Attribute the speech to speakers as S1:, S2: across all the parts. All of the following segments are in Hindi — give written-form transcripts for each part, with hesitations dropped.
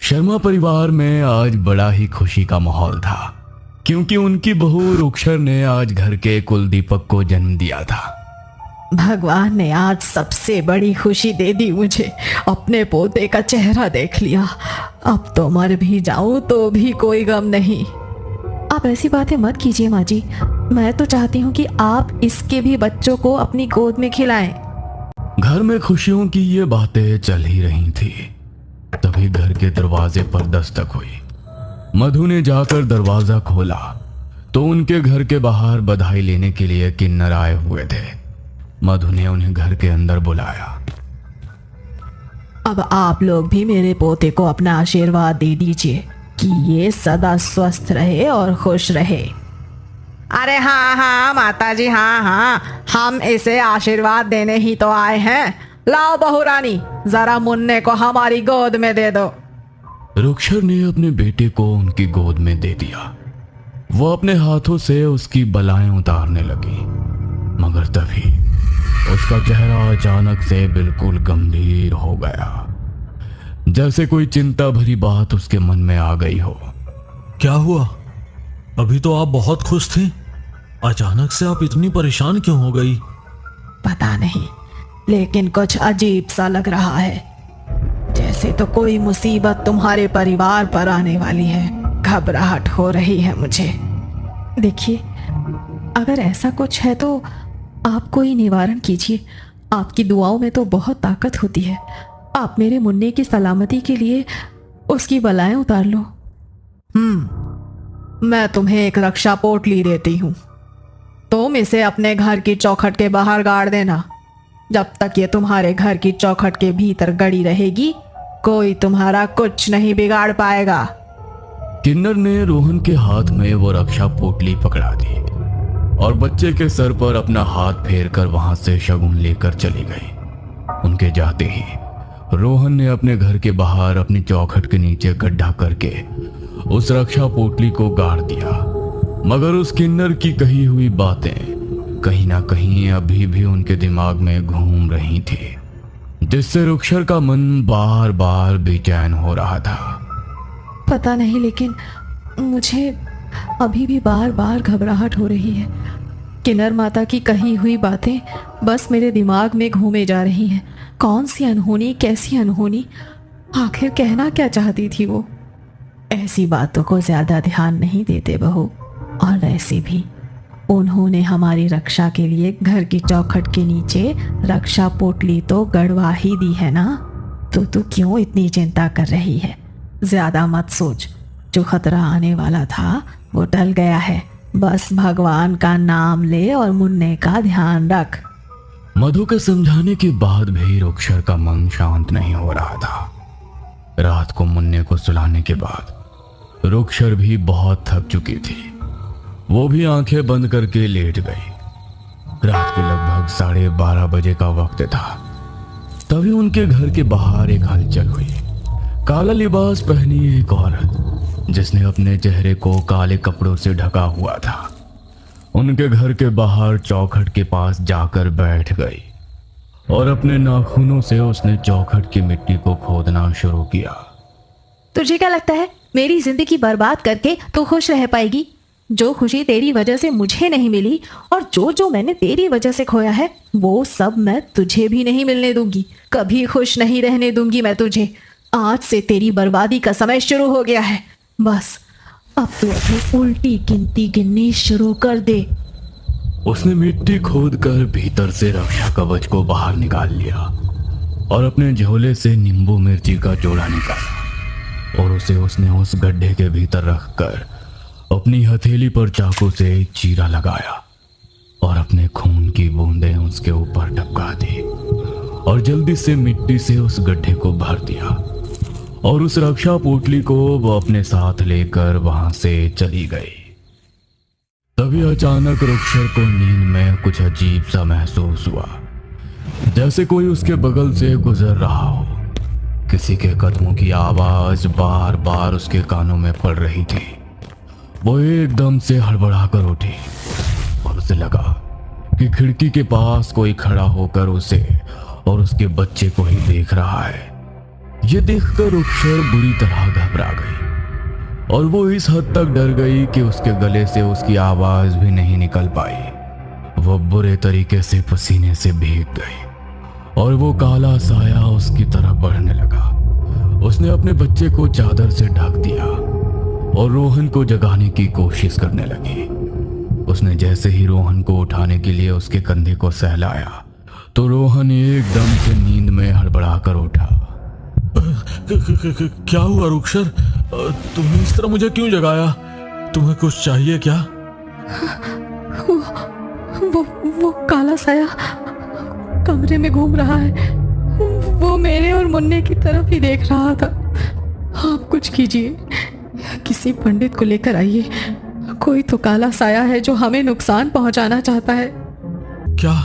S1: शर्मा परिवार में आज बड़ा ही खुशी का माहौल था, क्योंकि उनकी बहू रुक्षर ने आज घर के कुल दीपक को जन्म दिया था।
S2: भगवान ने आज सबसे बड़ी खुशी दे दी मुझे। अपने पोते का चेहरा देख लिया। अब तो मर भी जाऊं तो भी कोई गम नहीं। आप ऐसी बातें मत कीजिए माँ जी। मैं तो चाहती हूँ कि आप इसके भी बच्चों को अपनी गोद में खिलाएं।
S1: घर में खुशियों की ये बातें चल ही रही थी, तभी घर के दरवाजे पर दस्तक हुई। मधु ने जाकर दरवाजा खोला तो उनके घर के बाहर बधाई लेने के लिए किन्नर आए हुए थे। मधु ने उन्हें घर के अंदर बुलाया।
S2: अब आप लोग भी मेरे पोते को अपना आशीर्वाद दे दीजिए कि ये सदा स्वस्थ रहे और खुश रहे। अरे हाँ हाँ माता जी, हाँ हाँ, हम इसे आशीर्वाद देने ही तो आए हैं। लाओ बहू रानी, जरा मुन्ने को हमारी गोद में दे दो।
S1: रुक्षर ने अपने बेटे को उनकी गोद में दे दिया। वो अपने हाथों से उसकी बलाएं उतारने लगी, मगर तभी उसका चेहरा अचानक से बिल्कुल गंभीर हो गया, जैसे कोई चिंता भरी बात उसके मन में आ गई हो।
S3: क्या हुआ? अभी तो आप बहुत खुश थी, अचानक से आप इतनी परेशान क्यों हो गई?
S2: पता नहीं, लेकिन कुछ अजीब सा लग रहा है, जैसे तो कोई मुसीबत तुम्हारे परिवार पर आने वाली है। घबराहट हो रही है मुझे। देखिए, अगर ऐसा कुछ है तो आप कोई निवारण कीजिए। आपकी दुआओं में तो बहुत ताकत होती है। आप मेरे मुन्ने की सलामती के लिए उसकी बलाएं उतार लो। मैं तुम्हें एक रक्षा पोटली देती हूँ। तुम इसे अपने घर की चौखट के बाहर गाड़ देना। जब तक ये तुम्हारे घर की चौखट के भीतर गड़ी रहेगी, कोई तुम्हारा कुछ नहीं बिगाड़ पाएगा।
S1: किन्नर ने रोहन के हाथ में वो रक्षा पोटली पकड़ा दी और बच्चे के सर पर अपना हाथ फेर कर वहां से शगुन लेकर चली गई। उनके जाते ही रोहन ने अपने घर के बाहर अपनी चौखट के नीचे गड्ढा करके उस रक्षा पोटली को गाड़ दिया। मगर उस किन्नर की कही हुई बातें कहीं ना कहीं अभी भी उनके दिमाग में घूम रही थी, जिससे रुक्षर का मन बार बार बेचैन हो रहा था।
S2: पता नहीं, लेकिन मुझे अभी भी बार बार घबराहट हो रही है। किन्नर माता की कही हुई बातें बस मेरे दिमाग में घूमे जा रही हैं। कौन सी अनहोनी, कैसी अनहोनी, आखिर कहना क्या चाहती थी वो? ऐसी बातों को ज्यादा ध्यान नहीं देते बहू। और वैसे भी उन्होंने हमारी रक्षा के लिए घर की चौखट के नीचे रक्षा पोटली तो गड़वा ही दी है ना। तो तू क्यों इतनी चिंता कर रही है? ज्यादा मत सोच। जो खतरा आने वाला था वो टल गया है। बस भगवान का नाम ले और मुन्ने का ध्यान रख।
S1: मधु के समझाने के बाद भी रुक्षर का मन शांत नहीं हो रहा था। रात को मुन्ने को सुलाने के बाद रुक्षर भी बहुत थक चुकी थी। वो भी आंखें बंद करके लेट गई। रात के लगभग 12:30 बजे का वक्त था। तभी उनके घर के बाहर एक हलचल हुई। काला लिबास पहनी एक औरत, जिसने अपने चेहरे को काले कपड़ों से ढका हुआ था, उनके घर के बाहर चौखट के पास जाकर बैठ गई और अपने नाखूनों से उसने चौखट की मिट्टी को खोदना शुरू किया।
S2: तुझे क्या लगता है मेरी जिंदगी बर्बाद करके तू खुश रह पाएगी? जो खुशी तेरी वजह से मुझे नहीं मिली और जो मैंने तेरी वजह से खोया है, वो सब मैं तुझे भी नहीं मिलने दूंगी। कभी खुश नहीं रहने दूंगी मैं तुझे। आज से तेरी बर्बादी का समय शुरू हो गया है। बस अब तू अपनी उल्टी गिनती गिननी शुरू कर दे।
S1: उसने मिट्टी खोदकर भीतर से रक्षा कवच को बाहर निकाल लिया और अपने झोले से नींबू मिर्ची का जोड़ा निकाला और उसे उसने उस गड्ढे के भीतर रखकर अपनी हथेली पर चाकू से एक चीरा लगाया और अपने खून की बूंदें उसके ऊपर टपका दी और जल्दी से मिट्टी से उस गड्ढे को भर दिया और उस रक्षा पोटली को वो अपने साथ लेकर वहां से चली गई। तभी अचानक रुक्षर को नींद में कुछ अजीब सा महसूस हुआ, जैसे कोई उसके बगल से गुजर रहा हो। किसी के कदमों की आवाज बार बार उसके कानों में पड़ रही थी। वो एकदम से हड़बड़ा कर उठी और उसे लगा कि खिड़की के पास कोई खड़ा होकर उसे और उसके बच्चे को ही देख रहा है। ये देखकर रुखसर बुरी तरह घबरा गई और वो इस हद तक डर गई कि उसके गले से उसकी आवाज भी नहीं निकल पाई। वो बुरे तरीके से पसीने से भीग गई और वो काला साया उसकी तरफ बढ़ने लगा। उसने अपने बच्चे को चादर से ढक दिया और रोहन को जगाने की कोशिश करने लगी। उसने जैसे ही रोहन को उठाने के लिए उसके कंधे को सहलाया तो रोहन एकदम से नींद में हड़बड़ा कर उठा।
S3: क्या हुआ रुखसर? तुमने इस तरह मुझे क्यों जगाया? तुम्हें कुछ चाहिए क्या?
S2: वो काला साया कमरे में घूम रहा है। वो मेरे और मुन्ने की तरफ ही देख रहा था। आप कुछ कीजिए, किसी पंडित को लेकर आइए। कोई तो काला साया है जो हमें नुकसान पहुंचाना चाहता है।
S3: क्या?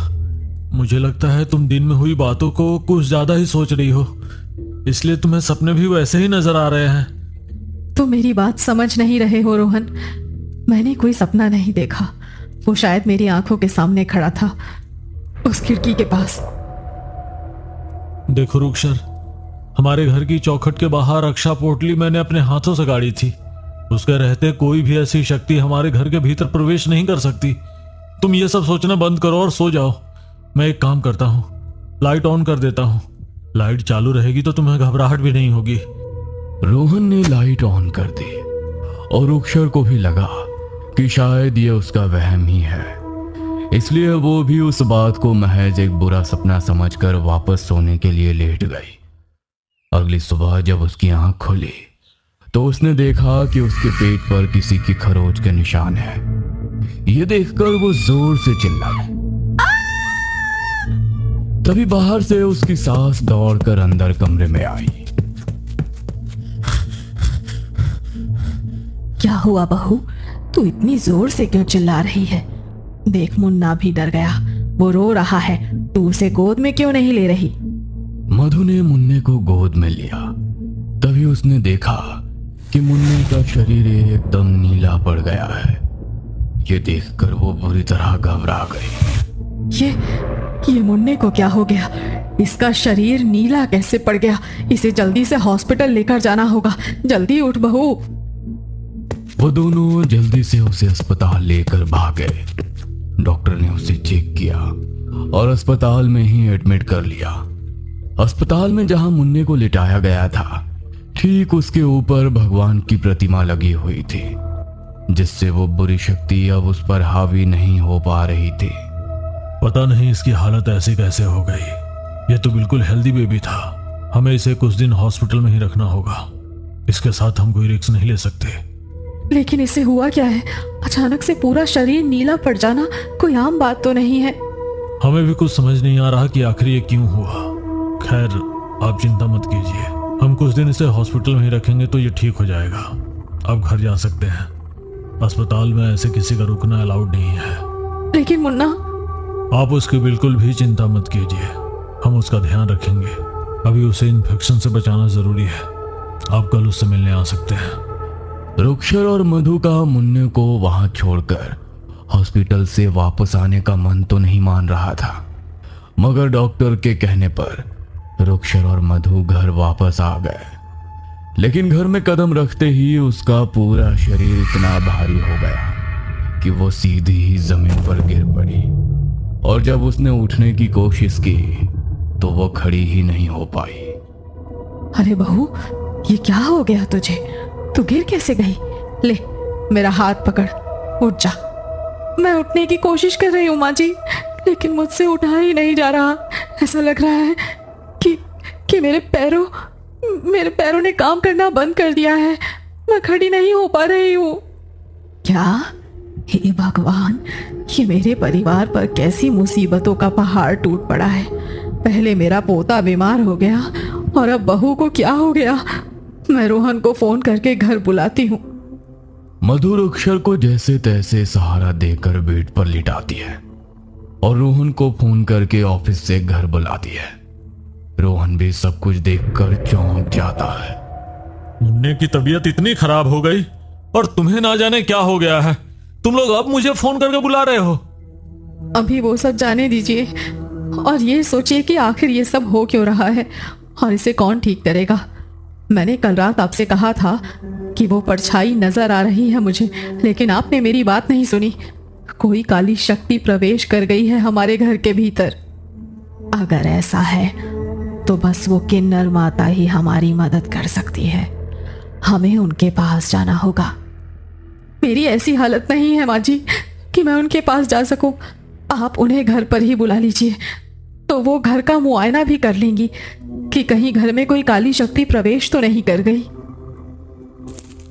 S3: मुझे लगता है तुम दिन में हुई बातों को कुछ ज्यादा ही सोच रही हो, इसलिए तुम्हें सपने भी वैसे ही नजर आ रहे हैं।
S2: तो मेरी बात समझ नहीं रहे हो रोहन। मैंने कोई सपना नहीं देखा। वो शायद मेरी आंखों के सामने खड़ा था, उस खिड़की के पास।
S3: देखो रुखसर, हमारे घर की चौखट के बाहर रक्षा पोटली मैंने अपने हाथों से गाड़ी थी। उसके रहते कोई भी ऐसी शक्ति हमारे घर के भीतर प्रवेश नहीं कर सकती। तुम ये सब सोचना बंद करो और सो जाओ। मैं एक काम करता हूँ, लाइट ऑन कर देता हूँ। लाइट चालू रहेगी तो तुम्हें घबराहट भी नहीं होगी।
S1: रोहन ने लाइट ऑन कर दी और रुखसर को भी लगा कि शायद ये उसका वहम ही है, इसलिए वो भी उस बात को महज एक बुरा सपना समझकर वापस सोने के लिए लेट गई। अगली सुबह जब उसकी आंख खुली तो उसने देखा कि उसके पेट पर किसी की खरोच के निशान है। ये देखकर वो जोर से चिल्लाई। तभी बाहर से उसकी सास दौड़कर अंदर कमरे में आई।
S2: क्या हुआ बहू? तू इतनी जोर से क्यों चिल्ला रही है? देख, मुन्ना भी डर गया। वो रो रहा है। तू उसे गोद में क्यों नहीं ले रही?
S1: मधु ने मुन्ने को गोद में लिया। तभी उसने देखा कि मुन्ने का शरीर एकदम नीला पड़ गया है। ये देखकर वो बुरी तरह घबरा गई।
S2: ये मुन्ने को क्या हो गया? इसका शरीर नीला कैसे पड़ गया? इसे जल्दी से हॉस्पिटल लेकर जाना होगा। जल्दी उठ बहू।
S1: वो दोनों जल्दी से उसे अस्पताल लेकर भागे। डॉक्टर ने उसे चेक किया और अस्पताल में ही एडमिट कर लिया। अस्पताल में जहां मुन्ने को लिटाया गया था, ठीक उसके ऊपर भगवान की प्रतिमा लगी हुई थी, जिससे वो बुरी शक्ति अब उस पर हावी नहीं हो पा रही थी।
S3: पता नहीं इसकी हालत ऐसे कैसे हो गई। ये तो बिल्कुल हेल्दी बेबी था। हमें इसे कुछ दिन हॉस्पिटल में ही रखना होगा। इसके साथ हम कोई रिस्क नहीं ले सकते।
S2: लेकिन इसे हुआ क्या है? अचानक से पूरा शरीर नीला पड़ जाना कोई आम बात तो नहीं है।
S3: हमें भी कुछ समझ नहीं आ रहा कि आखिर ये क्यों हुआ। खैर, आप चिंता मत कीजिए। हम कुछ दिन इसे हॉस्पिटल में ही रखेंगे तो ये ठीक हो जाएगा। अब घर जा सकते हैं। अस्पताल में ऐसे किसी का रुकना अलाउड नहीं है।
S2: लेकिन मुन्ना।
S3: आप उसकी बिल्कुल भी चिंता मत कीजिए। हम उसका ध्यान रखेंगे। अभी उसे इन्फेक्शन से बचाना जरूरी है। आप कल उससे मिलने आ सकते हैं।
S1: रुखसर और मधु का मुन्ने को वहां छोड़कर हॉस्पिटल से वापस आने का मन तो नहीं मान रहा था, मगर डॉक्टर के कहने पर रुखसर और मधु घर वापस आ गए। लेकिन घर में कदम रखते ही उसका पूरा शरीर इतना भारी हो गया कि वो सीधी ही जमीन पर गिर पड़ी और जब उसने उठने की कोशिश की तो वो खड़ी ही नहीं हो पाई।
S2: अरे बहू, ये क्या हो गया तुझे? तू गिर कैसे गई? ले, मेरा हाथ पकड़, उठ जा। मैं उठने की कोशिश कर रही हूँ माँ जी, लेकिन मुझसे उठा ही नहीं जा रहा। ऐसा लग रहा है कि मेरे पैरों ने काम करना बंद कर दिया है। मैं खड़ी नहीं हो पा रही हूँ। क्या? हे भगवान, ये मेरे परिवार पर कैसी मुसीबतों का पहाड़ टूट पड़ा है। पहले मेरा पोता बीमार हो गया और अब बहू को क्या हो गया? मैं रोहन को फोन करके घर बुलाती हूँ।
S1: मधु रुखसर को जैसे तैसे सहारा देकर बेड पर लिटाती है और रोहन को फोन करके ऑफिस से घर बुलाती है। रोहन भी सब कुछ देखकर चौंक जाता है।
S3: मुन्ने की तबीयत इतनी खराब हो गई और तुम्हें ना जाने क्या हो गया है। तुम लोग अब मुझे फोन करके बुला रहे हो?
S2: अभी वो सब जाने दीजिए और ये सोचिए कि आखिर ये सब हो क्यों रहा है। और इसे कौन ठीक करेगा। मैंने कल रात आपसे कहा था कि वो परछाई नजर आ रही है मुझे, लेकिन आपने मेरी बात नहीं सुनी। कोई काली शक्ति प्रवेश कर गई है हमारे घर के भीतर। अगर ऐसा है तो बस वो किन्नर माता ही हमारी मदद कर सकती है। हमें उनके पास जाना होगा। मेरी ऐसी हालत नहीं है माँ जी कि मैं उनके पास जा सकूं। आप उन्हें घर पर ही बुला लीजिए, तो वो घर का मुआयना भी कर लेंगी कि कहीं घर में कोई काली शक्ति प्रवेश तो नहीं कर गई।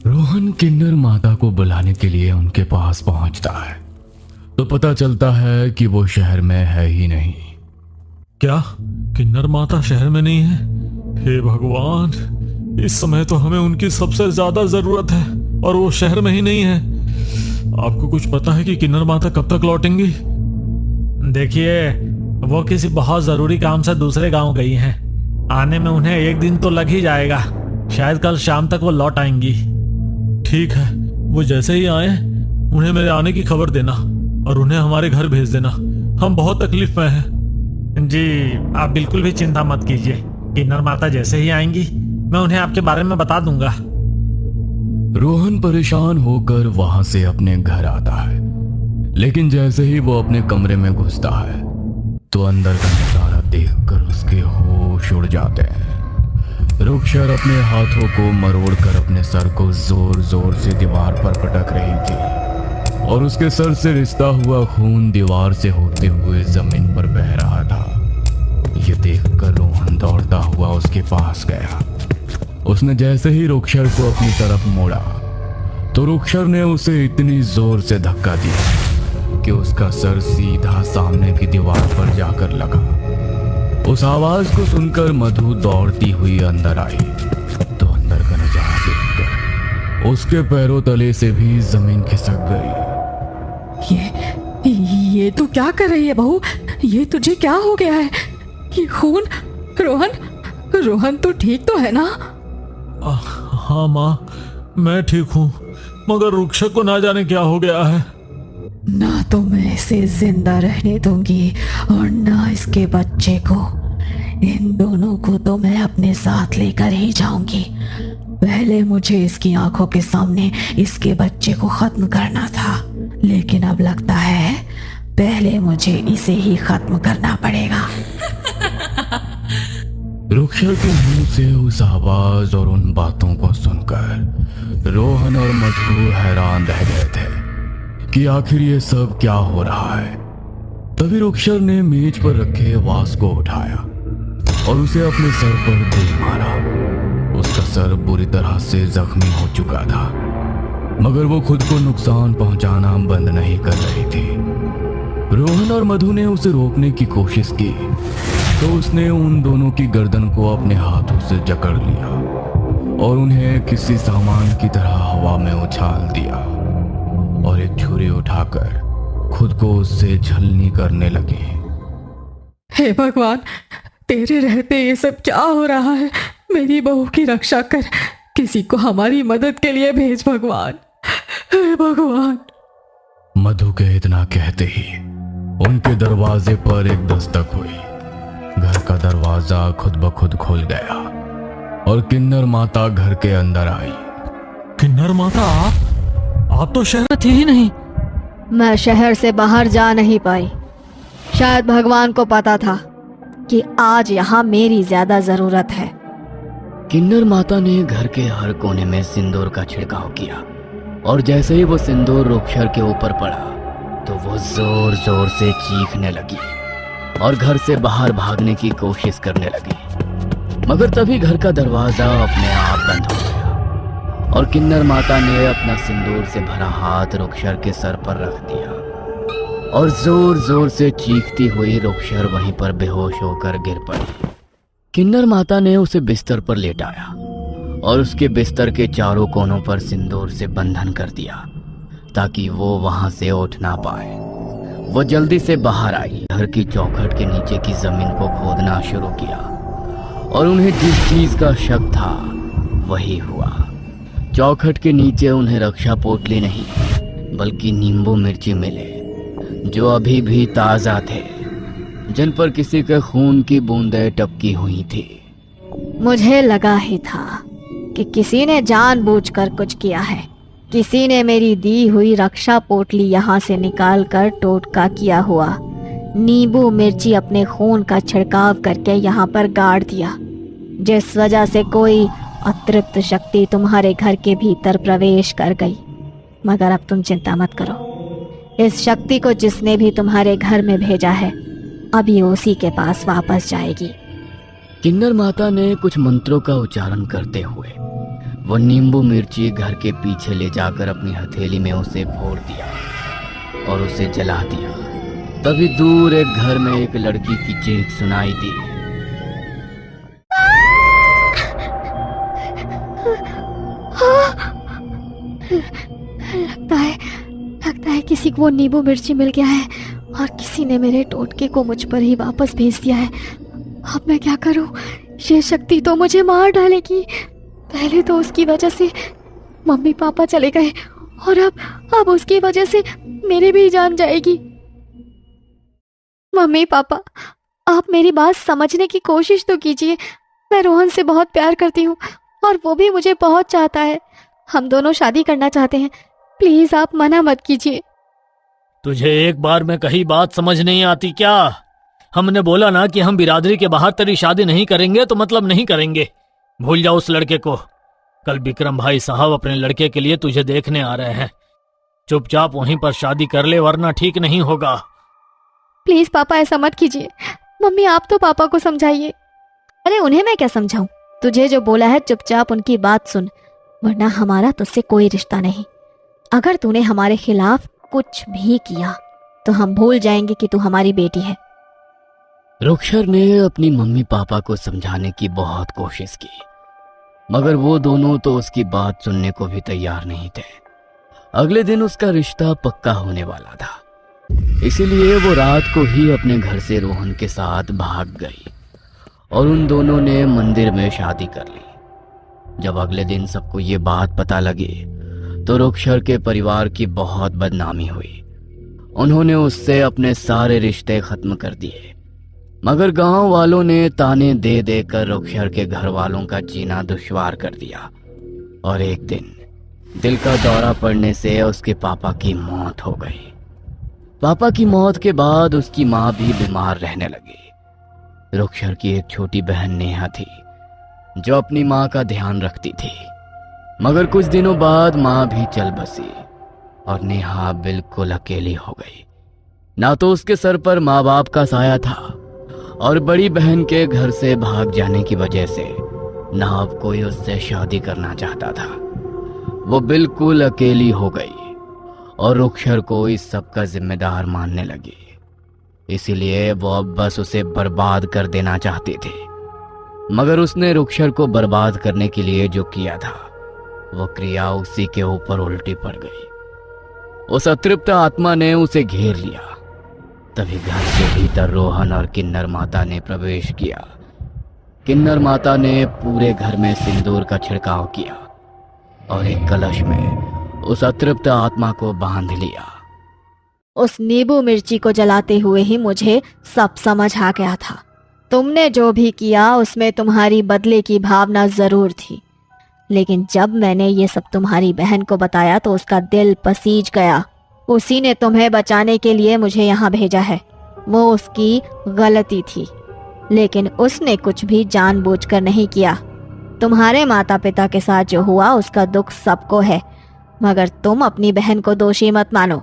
S1: रोहन किन्नर माता को बुलाने के लिए उनके पास पहुंचता है तो पता चलता है कि वो शहर में है ही नहीं।
S3: क्या किन्नर माता शहर में नहीं है? हे भगवान, इस समय तो हमें उनकी सबसे ज्यादा जरूरत है और वो शहर में ही नहीं है। आपको कुछ पता है कि किन्नर माता कब तक लौटेंगी? देखिए, वो किसी बहुत जरूरी काम से दूसरे गांव गई हैं। आने में उन्हें 1 दिन तो लग ही जाएगा। शायद कल शाम तक वो लौट आएंगी। ठीक है, वो जैसे ही आए उन्हें मेरे आने की खबर देना और उन्हें हमारे घर भेज देना। हम बहुत तकलीफ में हैं। जी, आप बिल्कुल भी चिंता मत कीजिए। किन्नर माता जैसे ही आएंगी मैं उन्हें आपके बारे में बता दूंगा।
S1: रोहन परेशान होकर वहां से अपने घर आता है, लेकिन जैसे ही वो अपने कमरे में घुसता है तो अंदर का नजारा देखकर उसके होश उड़ जाते हैं। रुक्षर अपने हाथों को मरोड़कर अपने सर को जोर जोर से दीवार पर पटक रही थी और उसके सर से रिसता हुआ खून दीवार से होते हुए जमीन पर बह रहा था। ये देखकर रोहन दौड़ता हुआ उसके पास गया। उसने जैसे ही रुक्षर को अपनी तरफ मोड़ा तो रुक्षर ने उसे इतनी जोर से धक्का दिया कि उसका सर सीधा सामने की दीवार पर जाकर लगा। उस आवाज को सुनकर मधु दौड़ती हुई अंदर आई तो अंदर का नजारा देखकर उसके पैरों तले से भी जमीन खिसक गई।
S2: ये तू क्या कर रही है बहू? ये तुझे क्या हो गया है? ये खून। रोहन तू ठीक तो है ना?
S3: हाँ माँ, मैं ठीक हूँ, मगर रुक्षर को ना जाने क्या हो गया है।
S2: ना तो मैं इसे जिंदा रहने दूंगी और ना इसके बच्चे को। इन दोनों को तो मैं अपने साथ लेकर ही जाऊंगी। पहले मुझे इसकी आंखों के सामने इसके बच्चे को खत्म करना था, लेकिन अब लगता है पहले मुझे इसे ही खत्म करना पड़ेगा।
S1: रुक्षर के मुंह से उस आवाज और उन बातों को सुनकर रोहन और मधु हैरान रह गए थे कि आखिर ये सब क्या हो रहा है। तभी रुक्षर ने मेज पर रखे वास को उठाया और उसे अपने सर पर दे मारा। उसका सर बुरी तरह से जख्मी हो चुका था, मगर वो खुद को नुकसान पहुंचाना बंद नहीं कर रही थी। रोहन और मधु ने उसे रोकने की कोशिश की तो उसने उन दोनों की गर्दन को अपने हाथों से जकड़ लिया और उन्हें किसी सामान की तरह हवा में उछाल दिया और एक छुरी उठाकर खुद को उससे छलनी करने लगी।
S2: हे भगवान, तेरे रहते ये सब क्या हो रहा है? मेरी बहू की रक्षा कर, किसी को हमारी मदद के लिए भेज भगवान। हे भगवान।
S1: मधु के इतना कहते ही उनके दरवाजे पर एक दस्तक हुई। घर का दरवाजा खुद ब खुद खुल गया और किन्नर माता घर के अंदर आई।
S3: किन्नर माता, आप तो शहर थी ही नहीं।
S4: मैं शहर से बाहर जा नहीं पाई। शायद भगवान को पता था कि आज यहाँ मेरी ज्यादा जरूरत है।
S5: किन्नर माता ने घर के हर कोने में सिंदूर का छिड़काव किया और जैसे ही वो सिंदूर रुक्षर के ऊपर पड़ा तो वो जोर जोर से चीखने लगी और घर से बाहर भागने की कोशिश करने लगी। मगर तभी घर का दरवाजा अपने आप बंद हो गया और किन्नर माता ने अपना सिंदूर से भरा हाथ रुक्षर के सर पर रख दिया और जोर जोर से चीखती हुई रुक्षर वहीं पर बेहोश होकर गिर पड़ी। किन्नर माता ने उसे बिस्तर पर लेटाया और उसके बिस्तर के चारों कोनों पर सिंदूर से बंधन कर दिया ताकि वो वहां से उठ ना पाए। वो जल्दी से बाहर आई, घर की चौखट के नीचे की जमीन को खोदना शुरू किया और उन्हें जिस चीज का शक था वही हुआ। चौखट के नीचे उन्हें रक्षा पोटली नहीं बल्कि नींबू मिर्ची मिले जो अभी भी ताजा थे, जिन पर किसी के खून की बूंदें टपकी हुई थी।
S4: मुझे लगा ही था कि किसी ने जानबूझकर कुछ किया है। किसी ने मेरी दी हुई रक्षा पोटली यहाँ से निकाल कर टोटका किया हुआ नींबू मिर्ची अपने खून का छिड़काव करके यहाँ पर गाड़ दिया, जिस वजह से कोई अतृप्त शक्ति तुम्हारे घर के भीतर प्रवेश कर गई। मगर अब तुम चिंता मत करो, इस शक्ति को जिसने भी तुम्हारे घर में भेजा है अभी उसी के पास वापस जाएगी।
S5: किन्नर माता ने कुछ मंत्रों का उच्चारण करते हुए वो नींबू मिर्ची घर के पीछे ले जाकर अपनी हथेली में उसे फोड़ दिया और उसे जला दिया। तभी दूर एक घर में एक लड़की की चीख सुनाई दी।
S4: लगता है किसी को वो नींबू मिर्ची मिल गया है और किसी ने मेरे टोटके को मुझ पर ही वापस भेज दिया है। अब मैं क्या करूं? ये शक्ति तो मुझे मार डालेगी। पहले तो उसकी वजह से मम्मी पापा चले गए और अब उसकी वजह से मेरी भी जान जाएगी। मम्मी पापा, आप मेरी बात समझने की कोशिश तो कीजिए। मैं रोहन से बहुत प्यार करती हूँ और वो भी मुझे बहुत चाहता है। हम दोनों शादी करना चाहते हैं। प्लीज आप मना मत कीजिए।
S3: तुझे एक बार में कही बात समझ नहीं आती क्या? हमने बोला ना कि हम बिरादरी के बाहर तेरी शादी नहीं करेंगे तो मतलब नहीं करेंगे। भूल जाओ उस लड़के को। कल विक्रम भाई साहब अपने लड़के के लिए तुझे देखने आ रहे हैं। चुपचाप वहीं पर शादी कर ले वरना ठीक नहीं होगा।
S4: प्लीज पापा ऐसा मत कीजिए। मम्मी आप तो पापा को समझाइए। अरे उन्हें मैं क्या समझाऊं? तुझे जो बोला है चुपचाप उनकी बात सुन, वरना हमारा तुझसे कोई रिश्ता नहीं। अगर तूने हमारे खिलाफ कुछ भी किया तो हम भूल जाएंगे कि तू हमारी बेटी है।
S5: रुक्षर ने अपनी मम्मी पापा को समझाने की बहुत कोशिश की, मगर वो दोनों तो उसकी बात सुनने को भी तैयार नहीं थे। अगले दिन उसका रिश्ता पक्का होने वाला था, इसीलिए वो रात को ही अपने घर से रोहन के साथ भाग गई और उन दोनों ने मंदिर में शादी कर ली। जब अगले दिन सबको ये बात पता लगी तो रुक्षर के परिवार की बहुत बदनामी हुई। उन्होंने उससे अपने सारे रिश्ते खत्म कर दिए, मगर गांव वालों ने ताने दे देकर रुक्षर के घर वालों का जीना दुश्वार कर दिया। और एक दिन दिल का दौरा पड़ने से उसके पापा की मौत हो गई। पापा की मौत के बाद उसकी माँ भी बीमार रहने लगी। रुक्षर की एक छोटी बहन नेहा थी जो अपनी माँ का ध्यान रखती थी, मगर कुछ दिनों बाद माँ भी चल बसी और नेहा बिल्कुल अकेली हो गई। ना तो उसके सर पर माँ बाप का साया था और बड़ी बहन के घर से भाग जाने की वजह से ना अब कोई उससे शादी करना चाहता था। वो बिल्कुल अकेली हो गई और रुक्षर को इस सब का जिम्मेदार मानने लगी। इसीलिए वो अब बस उसे बर्बाद कर देना चाहती थी। मगर उसने रुक्षर को बर्बाद करने के लिए जो किया था वो क्रिया उसी के ऊपर उल्टी पड़ गई। उस अतृप्त आत्मा ने उसे घेर लिया। तभी घर के भीतर रोहन और किन्नर माता ने प्रवेश किया। किन्नर माता ने पूरे घर में सिंदूर का छिड़काव किया और एक कलश में उस अतृप्त आत्मा को बांध लिया।
S4: उस नींबू मिर्ची को जलाते हुए ही मुझे सब समझ आ गया था। तुमने जो भी किया उसमें तुम्हारी बदले की भावना जरूर थी, लेकिन जब मैंने ये सब तुम्हारी बहन को बताया तो उसका दिल पसीज गया। उसी ने तुम्हें बचाने के लिए मुझे यहाँ भेजा है। वो उसकी गलती थी, लेकिन उसने कुछ भी जानबूझकर नहीं किया। तुम्हारे माता पिता के साथ जो हुआ उसका दुख सबको है, मगर तुम अपनी बहन को दोषी मत मानो।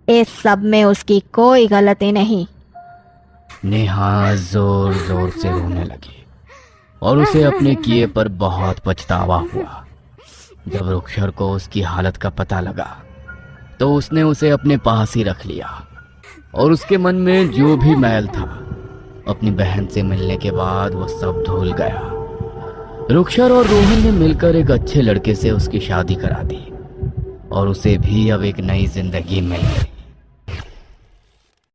S4: इस सब में उसकी कोई गलती नहीं।
S5: नेहा जोर जोर से रोने लगी और उसे अपने किए पर बहुत पछतावा हुआ। जब रुक्षर को उसकी हालत का पता लगा तो उसने उसे अपने पास ही रख लिया और उसके मन में जो भी मैल था अपनी बहन से मिलने के बाद वो सब धुल गया। रुक्षर और रोहन ने मिलकर एक अच्छे लड़के से उसकी शादी करा दी और उसे भी अब एक नई जिंदगी मिल गई।